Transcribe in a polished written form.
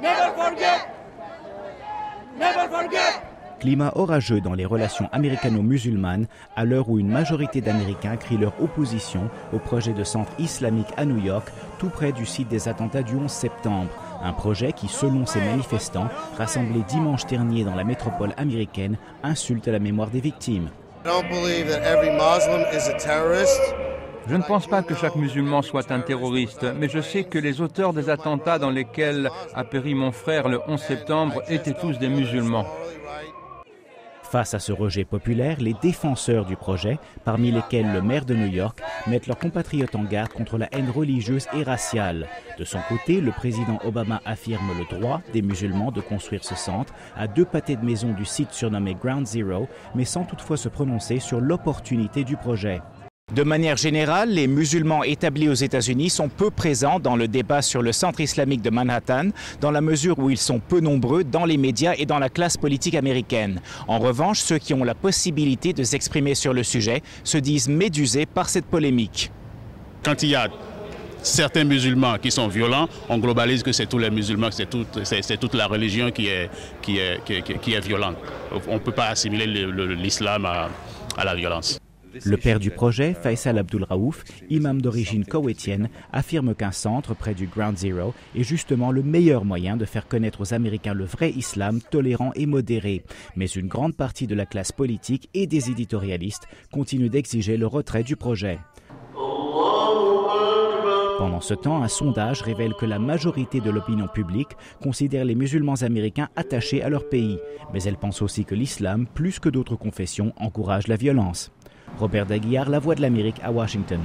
Never forget! Never forget! Climat orageux dans les relations américano-musulmanes à l'heure où une majorité d'Américains crient leur opposition au projet de centre islamique à New York, tout près du site des attentats du 11 septembre. Un projet qui, selon ces manifestants, rassemblés dimanche dernier dans la métropole américaine, insulte la mémoire des victimes. Je ne pense pas que chaque musulman soit un terroriste, mais je sais que les auteurs des attentats dans lesquels a péri mon frère le 11 septembre étaient tous des musulmans. Face à ce rejet populaire, les défenseurs du projet, parmi lesquels le maire de New York, mettent leurs compatriotes en garde contre la haine religieuse et raciale. De son côté, le président Obama affirme le droit des musulmans de construire ce centre à 2 pâtés de maison du site surnommé Ground Zero, mais sans toutefois se prononcer sur l'opportunité du projet. De manière générale, les musulmans établis aux États-Unis sont peu présents dans le débat sur le centre islamique de Manhattan, dans la mesure où ils sont peu nombreux dans les médias et dans la classe politique américaine. En revanche, ceux qui ont la possibilité de s'exprimer sur le sujet se disent médusés par cette polémique. Quand il y a certains musulmans qui sont violents, on globalise que c'est tous les musulmans, c'est toute la religion qui est violente. On ne peut pas assimiler l'islam à la violence. Le père du projet, Faisal Abdul Raouf, imam d'origine koweïtienne, affirme qu'un centre près du Ground Zero est justement le meilleur moyen de faire connaître aux Américains le vrai islam tolérant et modéré. Mais une grande partie de la classe politique et des éditorialistes continuent d'exiger le retrait du projet. Pendant ce temps, un sondage révèle que la majorité de l'opinion publique considère les musulmans américains attachés à leur pays. Mais elle pense aussi que l'islam, plus que d'autres confessions, encourage la violence. Robert Daguillard, La Voix de l'Amérique à Washington.